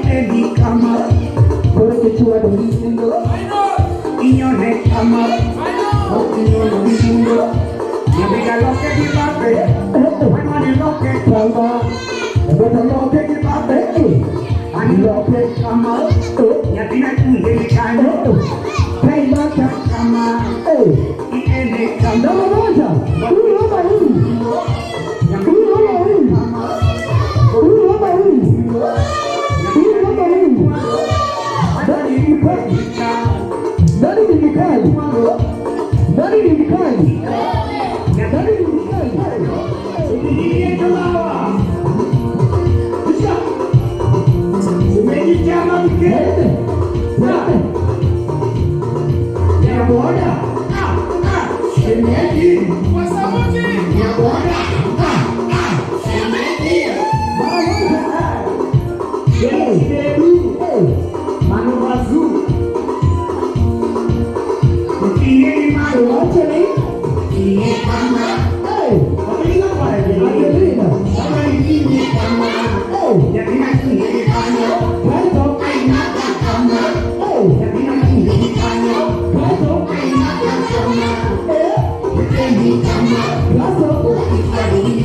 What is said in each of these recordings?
Eni kama Kore kichwa dolindo Inyone kama Inyone dolindo Nyabika loke kibabe Wani loke kama Wata loke kibabe Ani loke kama Nyabina kunde kano Kai loke kama Iene kama Dama moja Ui hapa hii Ui hapa hii Ui hapa hii Nani ni mkali? Nani ni mkali? Nani ni mkali? Ndiye kalawa. Kisha. Umejitama mkele. Ya bora. Shemeji. Kwa sauti. Ya bora. Shemeji. Mano Bazu. Ini mano celi. Ini kama. Apa ini? Sama ini kama. Jadi nanti ini kama. Betul. Aina kama. Jadi nanti ini kama. Betul. Aina kama. Ini kama. Betul. Kita ini kama. Ini kama.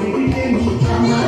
Kita ini kama.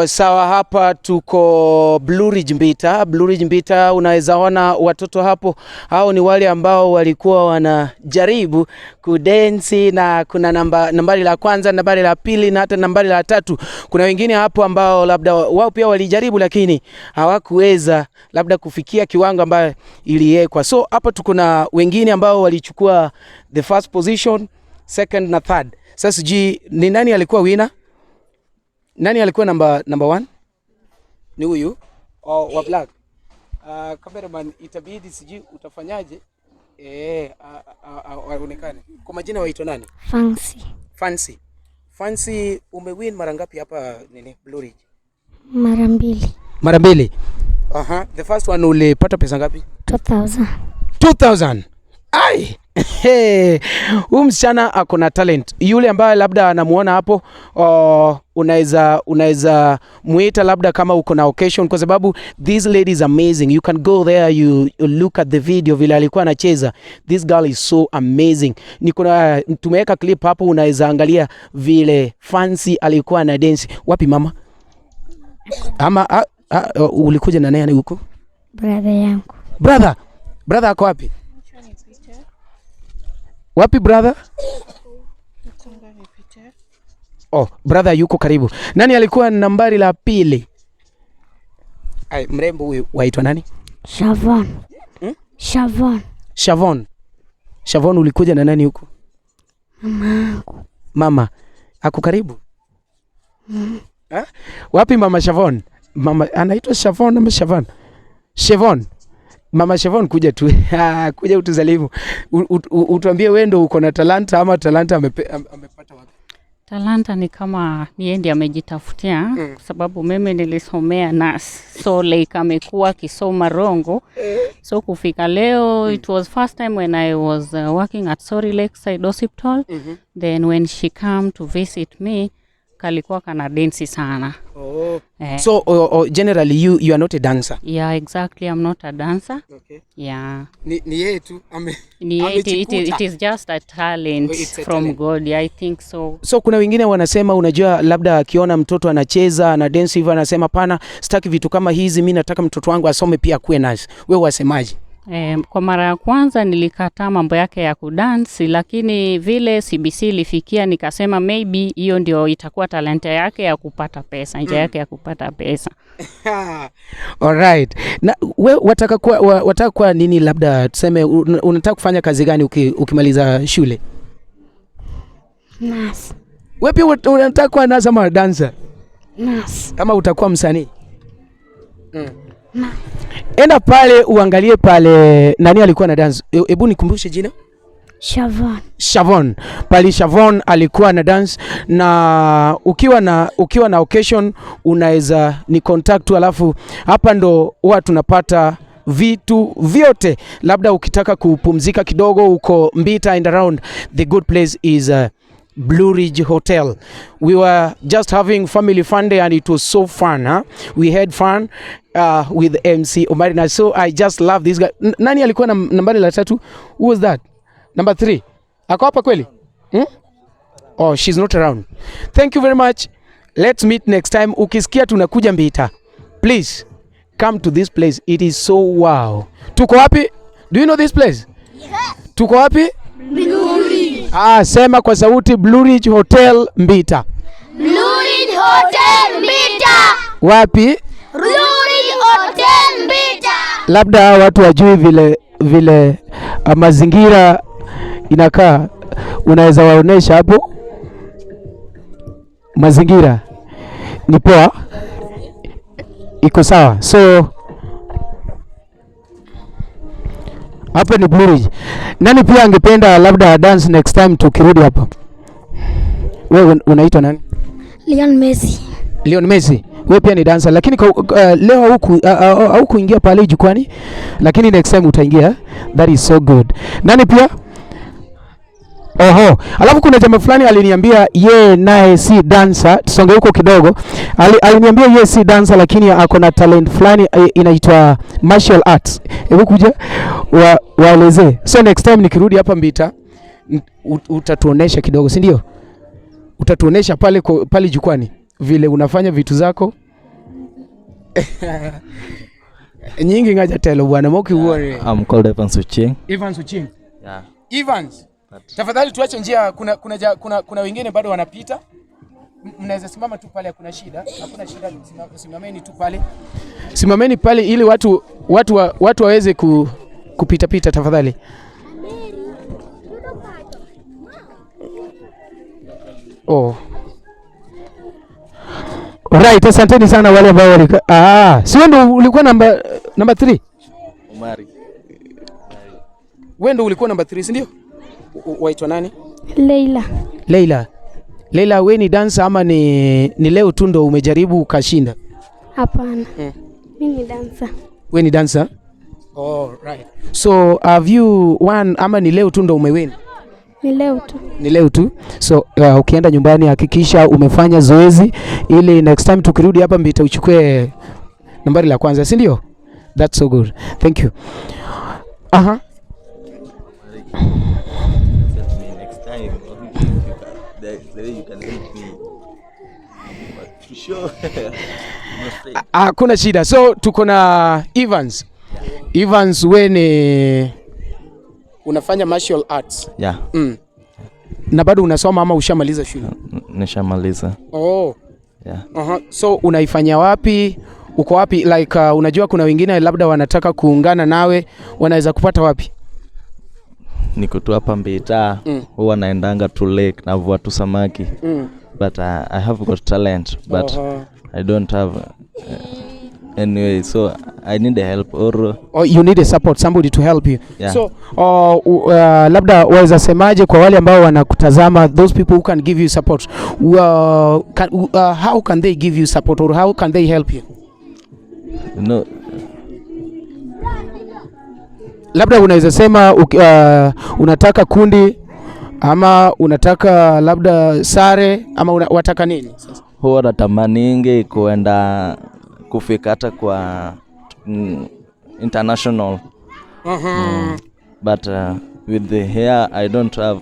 Sawa, hapa tuko Blueridge Mbita. Blueridge Mbita, unaweza ona watoto hapo, hao ni wale ambao walikuwa wanajaribu kudensi, na kuna nambari la kwanza, nambari la pili na hata nambari la tatu. Kuna wengine hapo ambao labda wao pia walijaribu lakini hawakuweza labda kufikia kiwango ambayo iliwekwa. So hapa tuko na wengine ambao walichukua the first position, second na third. Sasa sijui ni nani alikuwa winner? Nani alikuwa number 1? Ni huyu wa black. Cameraman, itabidi sijui utafanyaje aonekane. Kwa majina waitwa nani? Fancy, umewin mara ngapi hapa nini Blueridge? Mara mbili. Mara mbili. The first one ulipata pesa ngapi? 2000. Ai. Huyu msichana akona talent. Yule ambaye labda anamuona hapo, unaweza muita labda kama uko na occasion, kwa sababu this lady is amazing. You can go there, you look at the video vile alikuwa anacheza. This girl is so amazing. Tumeweka clip hapo, unaweza angalia vile Fancy alikuwa na dance. Wapi mama? Ama ulikuja na nani huko? Brother yangu. Brother ako wapi? Wapi brother? Brother yuko karibu. Nani alikuwa nambari la pili? Mrembo huyu waitwa nani? Shavon, ulikuja na nani huko? Mama. Ako karibu? Wapi mama Shavon? Mama anaitwa Shavon ama Shavon? Mama Shavon, kuja tu. Kuja utuzalimu. Utuambie wewe ndio uko na talanta ama talanta amepata wapi? Talanta ni kama yeye ndiye amejitafutia, kwa sababu mimi nilisomea nurse. So like amekuwa kisoma Rongo. So kufika leo, it was first time when I was working at Sorry Lakeside Hospital. Then when she come to visit me, kalikuwa kana dance sana. So generally you are not a dancer? Yeah, exactly. I'm not a dancer. Okay. Yeah. Ni yeye tu it is just a talent from God. Yeah, I think so. So kuna wengine wanasema, unajua labda akiona mtoto anacheza na dance hivyo anasema pana, sitaki vitu kama hizi, mimi nataka mtoto wangu asome pia kuwe nasi. Wewe wasemaje? Kwa mara ya kwanza nilikataa mambo yake ya kudansi, lakini vile CBC ilifikia nikasema maybe hiyo ndio itakuwa talenta yake ya kupata pesa, njia yake ya kupata pesa. Alright. Na wewe wataka kuwa nini, labda tuseme unataka kufanya kazi gani ukimaliza shule? Nurse. Wewe pia unataka kuwa nurse ama dancer? Nurse. Kama utakuwa msanii? Enda pale uangalie pale nani alikuwa na dance. Hebu nikumbushe jina. Shavon. Pali Shavon alikuwa na dance, na ukiwa na occasion unaweza ni contact tu, alafu hapa ndo huwa tunapata vitu vyote. Labda ukitaka kupumzika kidogo uko Mbita and around, the good place is Blueridge Hotel. We were just having family fun day and it was so fun, huh? We had fun with MC Omarina. So I just love this guy. Nani alikuwa na nambari la 3? Who was that? Number 3. Ako hapa kweli? Oh, she's not around. Thank you very much. Let's meet next time. Ukisikia tunakuja Mbita, please come to this place. It is so wow. Tuko wapi? Do you know this place? Yes. Tuko wapi? Blueridge. Sema kwa sauti, Blueridge Hotel Mbita. Blueridge Hotel Mbita. Wapi? Blueridge Hotel Mbita. Labda watu wajui vile mazingira inakaa, unaweza waonesha hapo? Mazingira ni poa, iko sawa. So hapa ni Blueridge. Nani pia angependa labda dance next time tukirudi hapa? Wewe unaitwa nani? Leon Messi. Wewe pia ni dancer, lakini leo huku kuingia pale jukwani, lakini next time utaingia. That is so good. Nani pia? Oho, alafu kuna jamaa fulani aliniambia ye naye si dancer. Tusonge huko kidogo. Aliniambia ye si dancer, lakini ako na talent fulani inaitwa martial arts. Hebu kuja waeleze. So next time nikirudi hapa Mbita utatuonesha kidogo, si ndio? Utatuonesha pale jukwani vile unafanya vitu zako. Nyingi ngaja telo bwana moki uone. I'm called Evans Uching. Yeah. Evans. Tafadhali tuache njia, kuna wengine bado wanapita. Mnaweza simama tu pale, hakuna shida. Simameni tu pale. Simameni pale ili watu waweze kupita pita tafadhali. Oh. Alright, asanteni sana wale ambao walikuwa. Si wewe ndio ulikuwa namba 3? Omari. Wewe ndio ulikuwa namba 3, si ndio? Waitwa nani? Leila, wewe ni dancer ama ni leo tu ndo umejaribu ukashinda? Hapana. Mimi ni dancer. Wewe ni dancer? Oh, right. So have you won ama ni leo tu ndo umewin? Ni leo tu. So ukienda nyumbani hakikisha umefanya zoezi ili next time tukirudi hapa Mbita uchukue nambari la kwanza, si ndio? That's so good. Thank you. Next time the way you can help me. But for sure. Kuna shida. So tuko na Evans. Evans, wewe ni unafanya martial arts? Yeah. Na bado unasoma ama ushamaliza shule? Nishamaliza. Oh. Yeah. So unaifanya wapi? Uko wapi? Like unajua kuna wengine labda wanataka kuungana nawe, wanaweza kupata wapi? Niko tu hapa Mbita. Huwa naendanga to lake na vua tu samaki. But I have got talent, but I don't have anyway, so I need the help or you need a support, somebody to help you. Yeah. So labda waweza semaje kwa wale ambao wanakutazama, those people who can give you support, how can they give you support or how can they help you? No. Labda unaweza sema unataka kundi ama unataka labda sare ama unataka nini sasa? Huwa natamaninge kuenda kufika hata kwa international. But with the hair I don't have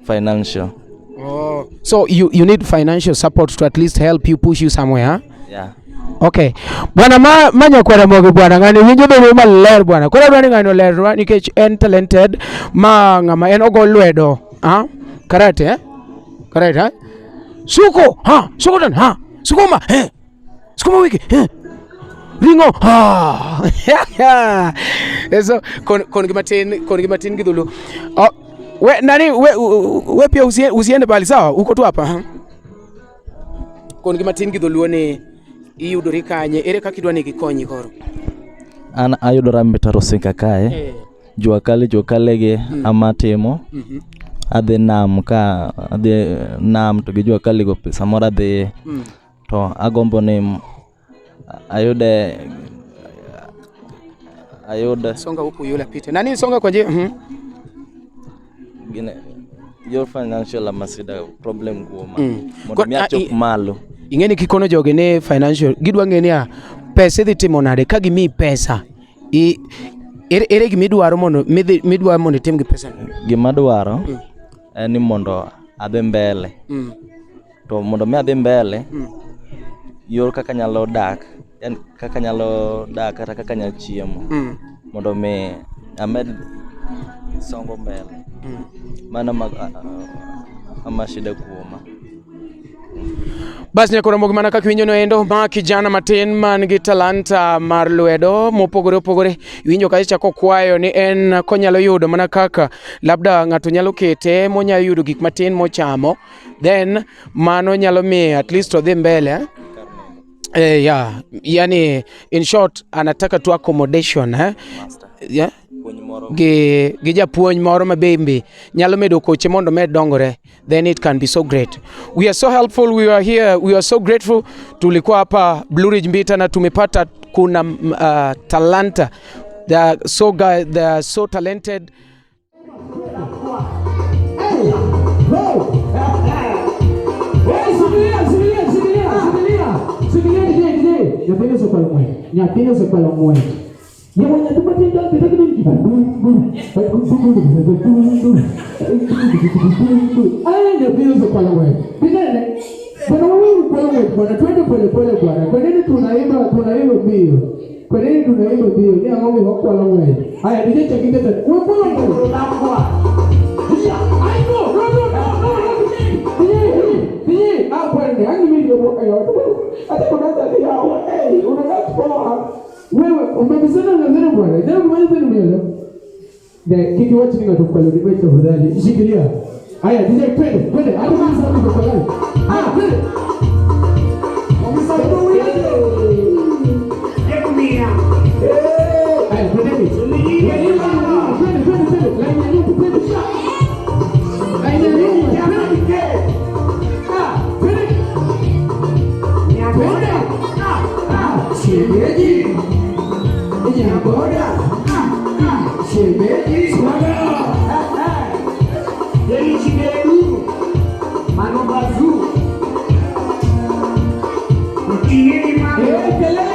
financial. Oh, so you need financial support to at least help you push you somewhere, huh? Yeah. Okay. Bwana manya kwa ramoge bwana ngani winjo be ma ler bwana. Kwa bwana ngani ler nikech en talented ngama en ogo lwedo. Karate, Karate, Suko, suko dan, sukuma, sukuma wiki, ringo, So kon gimatin gidulu. We pia usiende bali sawa, uko tu hapa. Kon gimatin gidulu ni iyudori kanye, ere kaka idwani gikonyi koro? An ayudora Mbita Rosinka kae. jua kali ge amatimo adhi nam ka adhi nam to gi jua kali go samora adhi to agombo ni ayude songa huku yule pite nani songa kwa je gine your financial amasida problem guoma mondo mi achop malo ingeni kikono joge ne financial gidwa ngeni pesa dhi timo nade ka gimi pesa ere gimidwaro mondo midwaro mondo tim gi pesa gima dwaro en ni mondo adhi mbele to mondo mi adhi mbele yor kaka nyalo dak en kaka nyalo dak kata kaka nyalo chiemo mondo mi amed songo mbele mana amashida kuoma bas nyakoro mogi mana kaka winjo no endo ma kijana matin man gi talanta mar lwedo mopogore opogore winjo ka chako kwayo ni en konyalo yudo mana kaka labda ng'ato nyalo kete monyalo yudo gik matin mochamo then mano nyalo mi at least odhi mbele yani in short anataka tu accommodation gi japuonj moro mabembe nyalo medo koche mondo med dongore, then it can be so great. We are so helpful, we are here, we are so grateful. Tulikuwa hapa Blueridge Mbita na tumepata kuna talanta, they are so talented. Wewe umebisana na neno bwana. Ndio mwanzo ni mimi. De kiki wachi ninga tukalo ni wewe tafadhali. Shikilia. Haya DJ twende. Hadi mwanzo ni tafadhali. Haya twende. Wamesaidia wewe. Hebu mia. Haya twende. Twende. Laini ya nyumba twende. Laini ya nyumba twende. Twende. Twende. Shemeji. Boda, shemeji, swaga, deli chigeru, mano bazu, ukieni mano, kelele,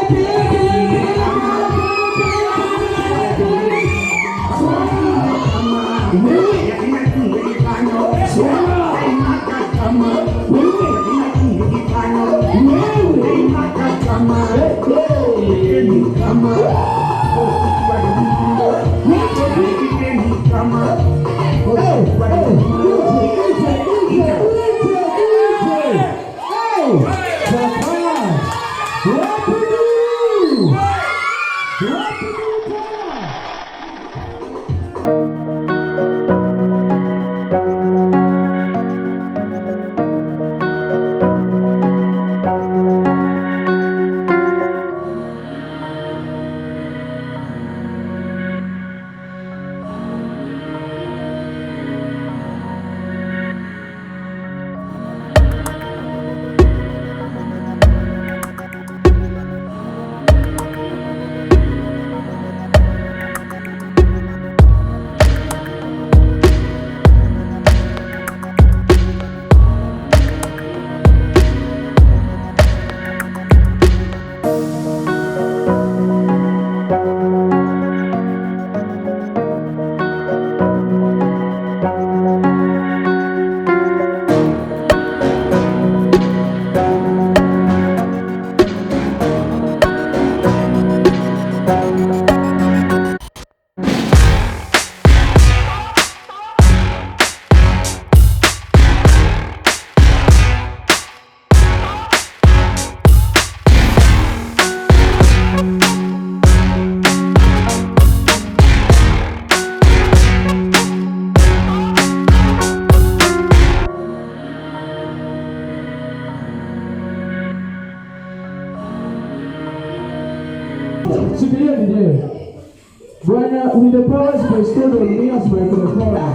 Bwana, with the powers bestowed on me as my grandfather.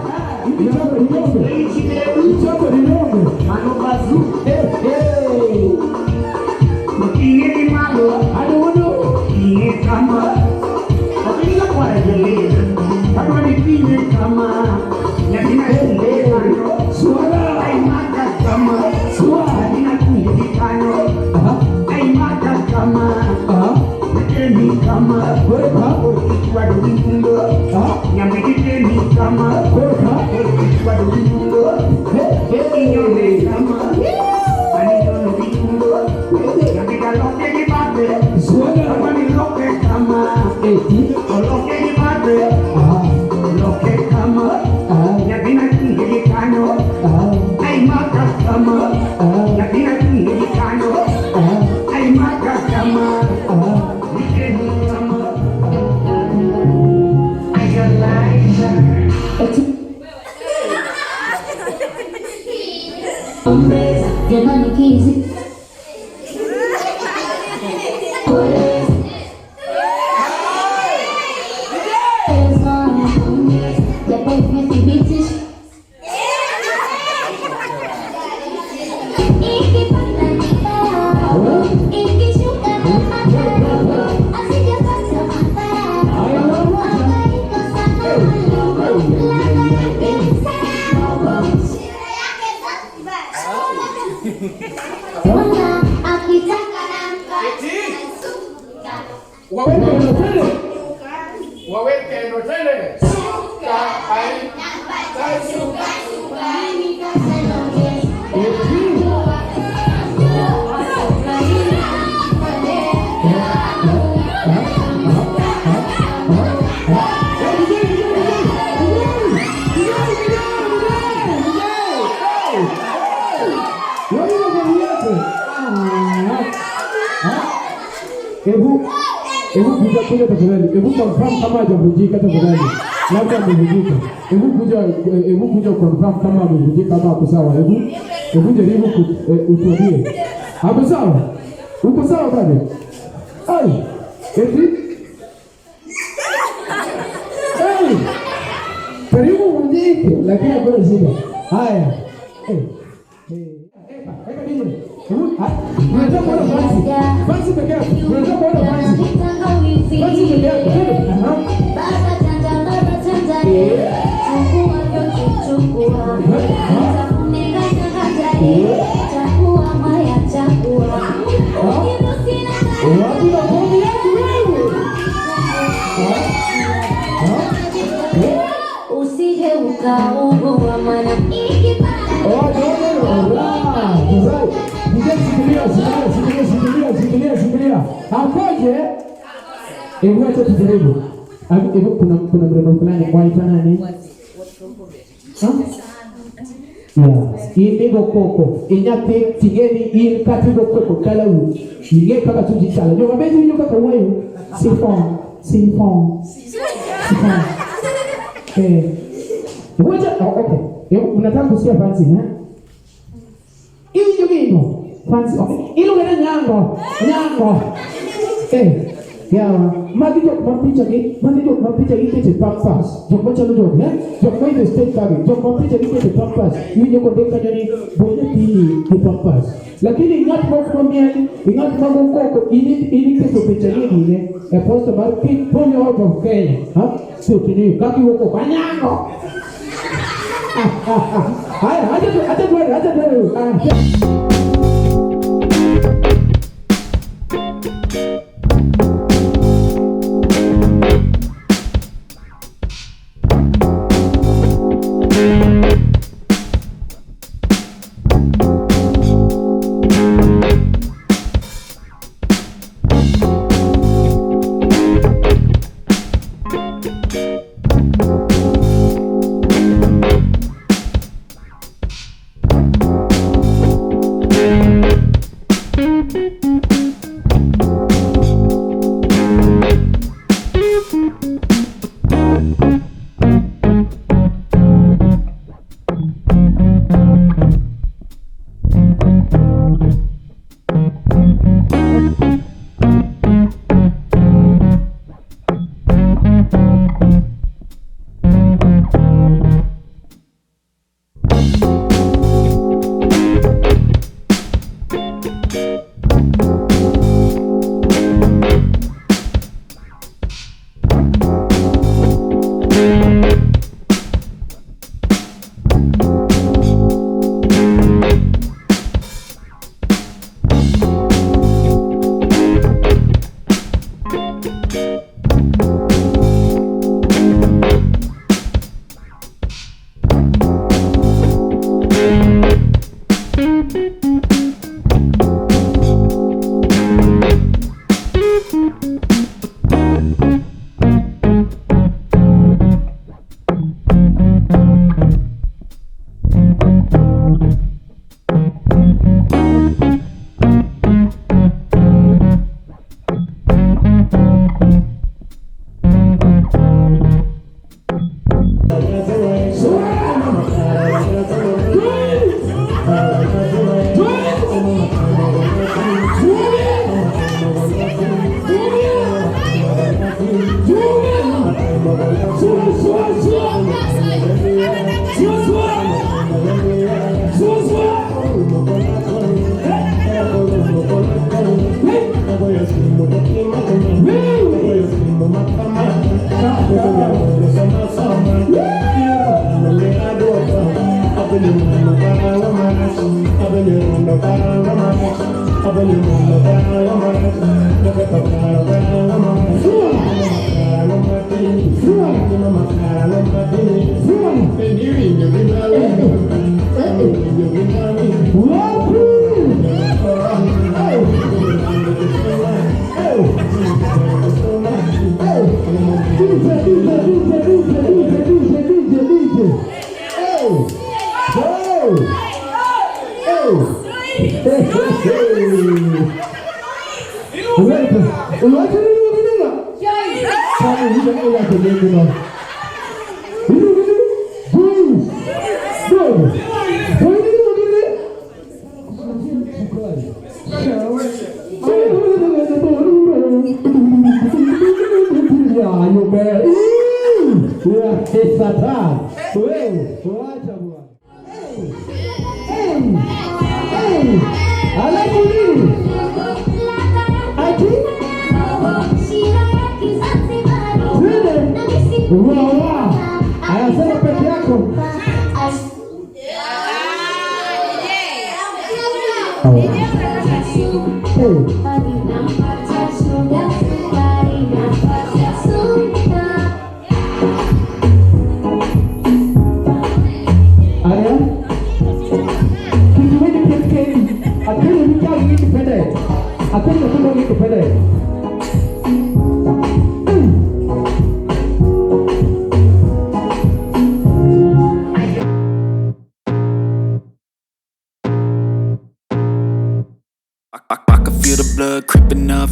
Ichoko linombe. Mano bazu. Hey. Iye ni malo. Adono. Iye kama. Akila kwa jele. Kama ni iye kama. Yakina jele mano. Suara. Ay maka kama. Suara. Yakina kuye kano. Ay maka kama. Yakini kama. Goreka. Wadundo, nyamekiteni kama wadundo, inyone kama aniyono vidundo, nyameka loke ni bate, kama ni loke kama, loke ni bate, loke kama, nyabina kingeli kano, ay maka kama, nyabina kingeli kano, ay maka kama, nyikeni kama. Jamani kizi waweke notele suka ai suka Hebu kuja tafadhali. Hebu confirm kama hajavunjika tafadhali. Labda amevunjika. Hebu kuja confirm kama amevunjika kama hapo sawa. Hebu jaribu utuambie. Hapo sawa? Uko sawa bado? Ai. Eti? Ai. Karibu uvunjike lakini hakuna shida. Haya. Unataka kuona fansi peke yako. Unataka kuona fansi peke yako. Baba chanja chukua yote chukua. Nenda chakua maya chakua. Wapi na pombe yako wewe? Usije ukaugua maana Sikilia. Hakoje? Acha tujaribu. Kuna mrembo fulani waita nani? Ego koko. Inyate tigeni il katigo koko kala u. Inge kaka tujitala. Ndio mabezi ndio kaka wewe. Sifon. Ngoja okay. Unataka kusikia fancy eh? Hilo fancy. Hilo gani nyango. Yawa, mapicha hiki pampas. Joko chalo joko, joko ile state kage. Joko mapicha hiki pampas. Yeye joko deka jani boje hii pampas. Lakini ingat kwa miali, ingat mambo koko ili kitu picha hii e posto bar pin ponyo out of Kenya. Sio tini kaki wako kanyango. Haya, acha tuende.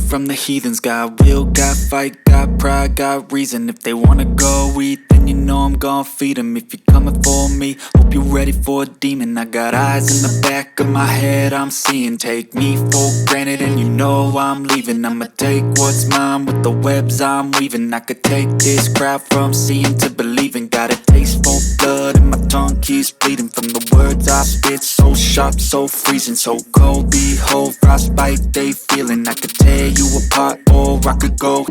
From the heathens, got will, got fight, got pride, got reason. If they wanna go eat, then you know I'm gon' feed them. If you're coming for me, hope you're ready for a demon. I got eyes in the back of my head, I'm seeing. Take me for granted and you know I'm leaving. I'ma take what's mine with the webs I'm weaving. I could take this crowd from seeing to believing. Got a taste for blood and my tongue keeps bleeding. From the words I spit, so sharp, so freezing. So cold, behold, frostbite they feeling. I could tear you apart or I could go.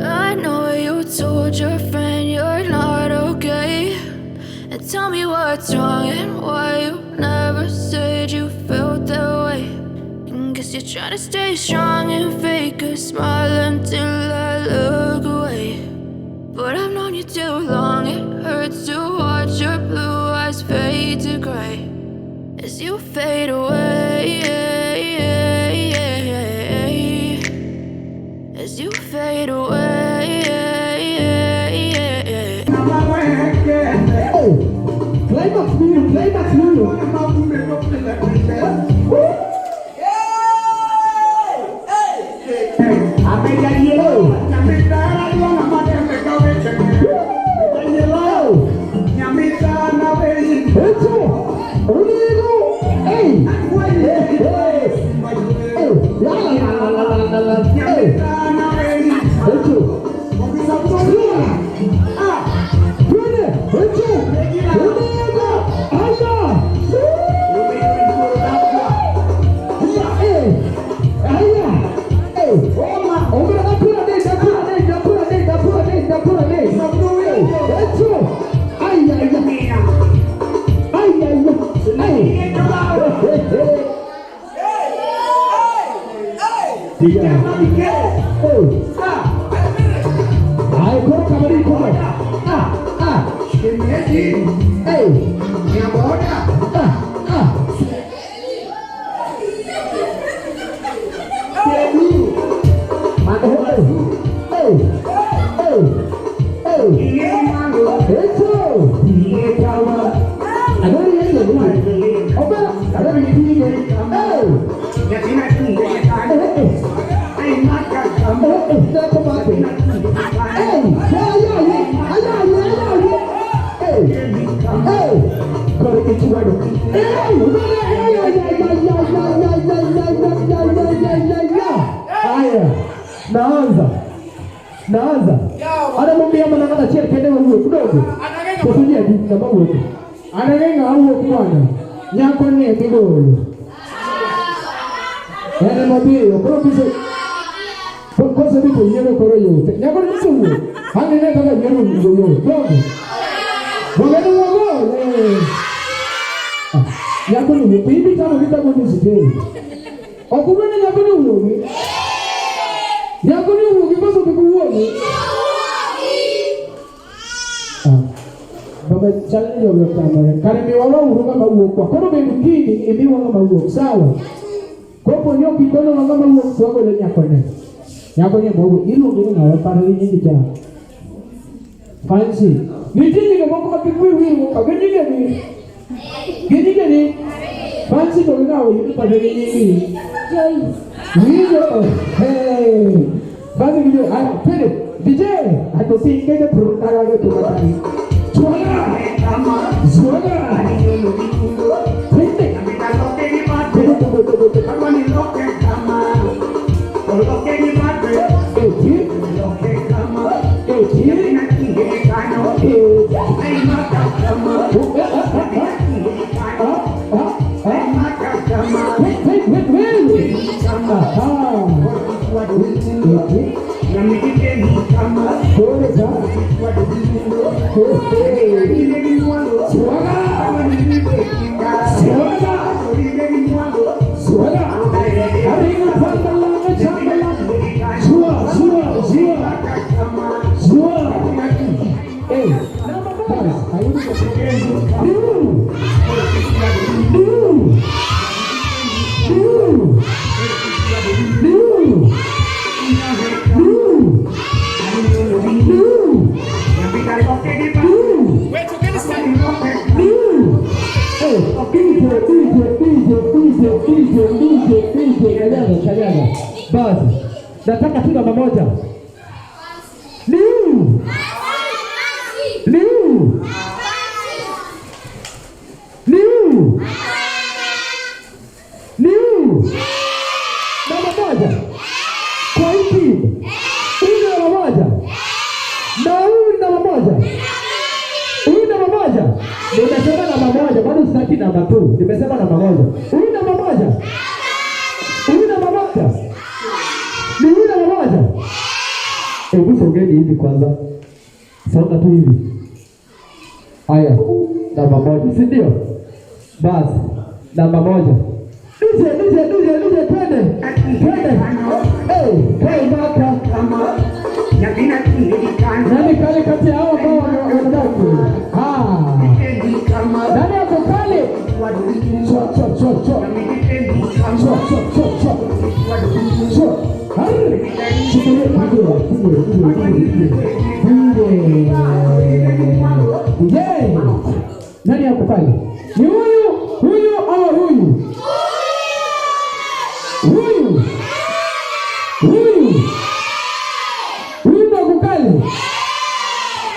I know you told your friend you're not okay, and tell me what's wrong and why you never said you felt that way. And guess you're trying to stay strong and fake a smile until I look away. But I've known you too long, it hurts to watch your blue eyes fade to gray as you fade away, as you fade away. Climax music, climax music. Hey, Haya, naanza. Ada mwambia manangana chia kende wewe kidogo. Kusujia di na babu wewe. Anagenga au kwana. Nyako ne bigolo. Yana mabio, professor. Kwa sababu yeye kwa yote. Nyako ni sumu. Hana nenda kama yeye ndio yote. Wangeni wango. Nyako ni bibi kama vitabu ni sitini. Okurana nyako ni uogi. Nyako ni uogi basi ukikuogi. Baba challenge yo kamera. Kare mi wala uruga mawo kwa. Kono be mkini imi wala mawo sawa. Kopo nyo kikono wala mawo swako le nyako ne. Nyako ni mawo ilu ngi na para ni ni cha. Fancy. Nitini ke moko makikui wiwo kagenye ni. Gini. Fancy to na wo yipi para ni ni. Wiwo. Hey. Basi video pede. DJ atosike ke protara ke tumatani. Suara. Pede. Basi, nataka tu namba moja. Liu. Namba moja. Kwa hiki. Huyu namba moja. Na huyu namba moja. Huyu namba moja. Nimesema namba moja, bado sitaki namba 2. Nimesema namba moja. Huyu namba moja. Huyu namba moja. Ni huyu namba moja. Hebu songeni hivi kwanza. Songa tu hivi. Haya, namba moja, si ndio? Basi, namba moja. Nije, twende. Hey, baka kama nani kale kati hao ambao wanadaki? Nani hapo kale? Cho. Nani hapo pale? Ni huyu au huyu? Huyu ndo kukali.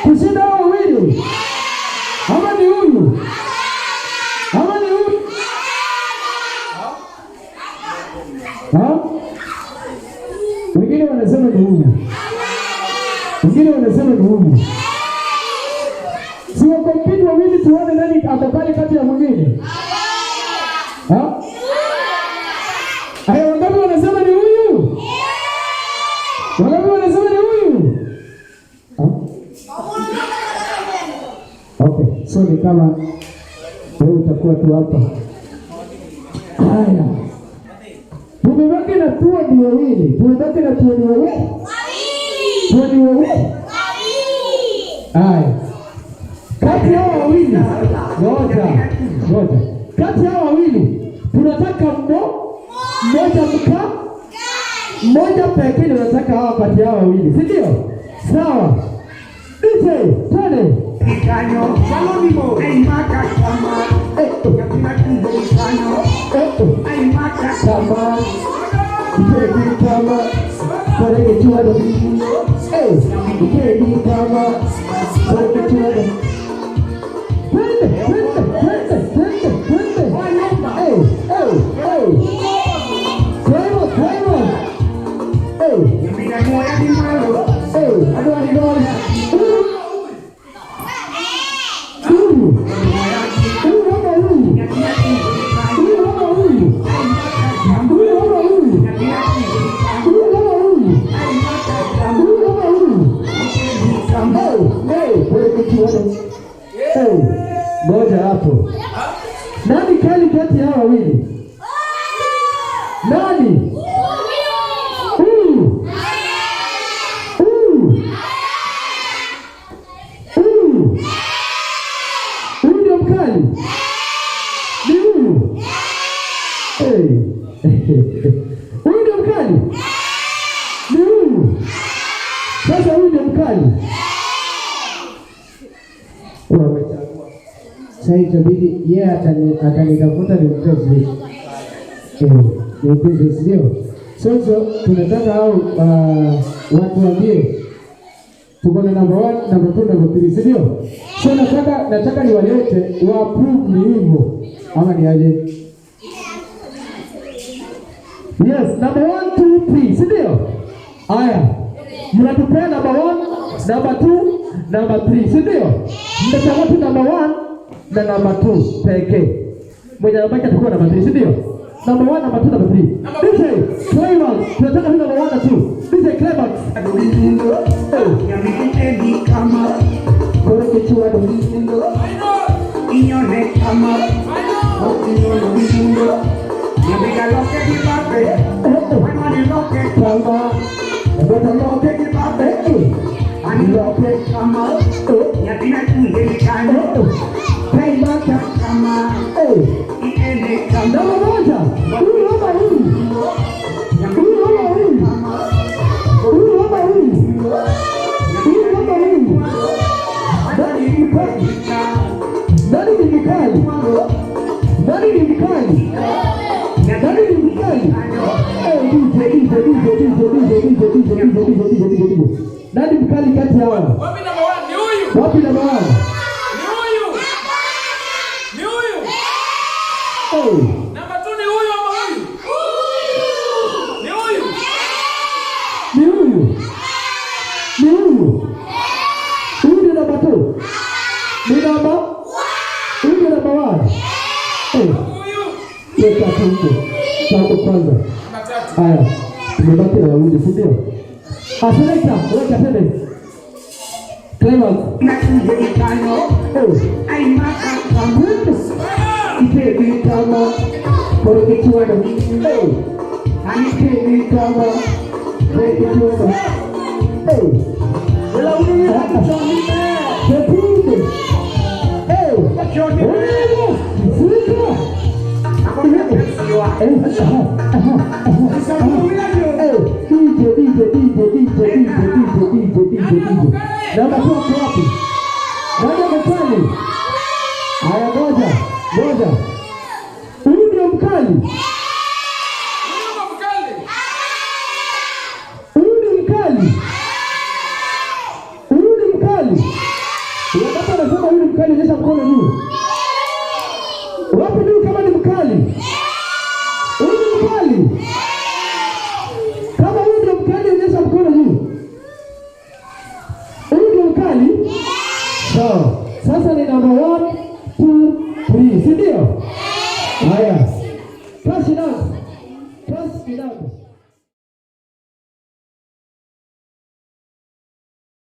Kushinda hao wawili. Ama ni huyu? Wengine wanasema ni huyu. Si wakompiti wawili tuone nani atakali kati ya mwingine. Haya, wangapi wanasema ni huyu? Okay, so ni kama wewe utakuwa tu hapa. Haya. Tumebaki na tuoni wawili. Haya. Kati ya wawili. Ngoja. Kati ya wawili tunataka mmoja pekee ndio nataka hawa kati ya wawili. Si ndio? Sawa. DJ, twende. Twende. Moja hapo. Nani kali kati ya wawili? Nani? Huyu ndio mkali. Ni huyu. Huyu ndio mkali. Ni huyu. Sasa huyu ndio mkali. Sasa itabidi yeye atanitafuta ni mtezi. Ni mtezi sio? Sasa tunataka hao watu waambie tuko na number 1, number 2, number 3, sio? So nataka niwalete wa approve ni hivyo ama ni aje? Yes, number 1, 2, 3, sio? Haya. Mnatupea number 1, number 2, number 3, sio? Mtachagua tu number 1 na number 2 pekee. Mmoja anabaki atakuwa number 3, sio? Number 1, number 2, number 3. DJ Clayman, tunataka number 1 na 2. DJ Clayman. Yamikeni kama kore kichwa ndio. Inyone kama inyone ndio. Yamika loke kipape. Wana ni loke kama. Bota loke kipape. Ani loke kama. Yatina kungeni kama. Hey mata kama. Iene kama. Namba moja. Huyu hapa huyu. Huyu hapa huyu. Huyu hapa huyu. Huyu hapa huyu. Nani ni mkali? Nani ni mkali? Nani ni mkali? Nani ni mkali? Nani mkali kati ya wao? Wapi namba 1? Ni huyu. Wapi namba 1? Ni huyu. Ni huyu. Namba 2 ni huyu ama huyu? Ni huyu. Ni huyu. Ni huyu. Huyu ni namba 2. Ni namba 1. Huyu ni namba 1. Huyu. Leta huko. Tangu kwanza. Haya. Tumebaki na wawili, si ndio? Aseleka, weka tena. Clayman. Ai maka kamwendo. Ike kama kore kichwa ndio. Ani kama kore kichwa. Wala uni hapa. Tepinde. Wachoni. Sika. Akonya kesiwa. Namba 2 wapi? Namba mkali. Haya ngoja. Huyu ndio mkali. Huyu ni mkali. Wakati anasema huyu ni mkali, onyesha mkono juu. Wapi ndio kama ni mkali? Huyu ni mkali. Kama huyu ndio mkali, onyesha mkono juu. Huyu ndio mkali. Sawa. Sasa ni number 1, 2, 3, si ndio? Haya. Kasi ndio.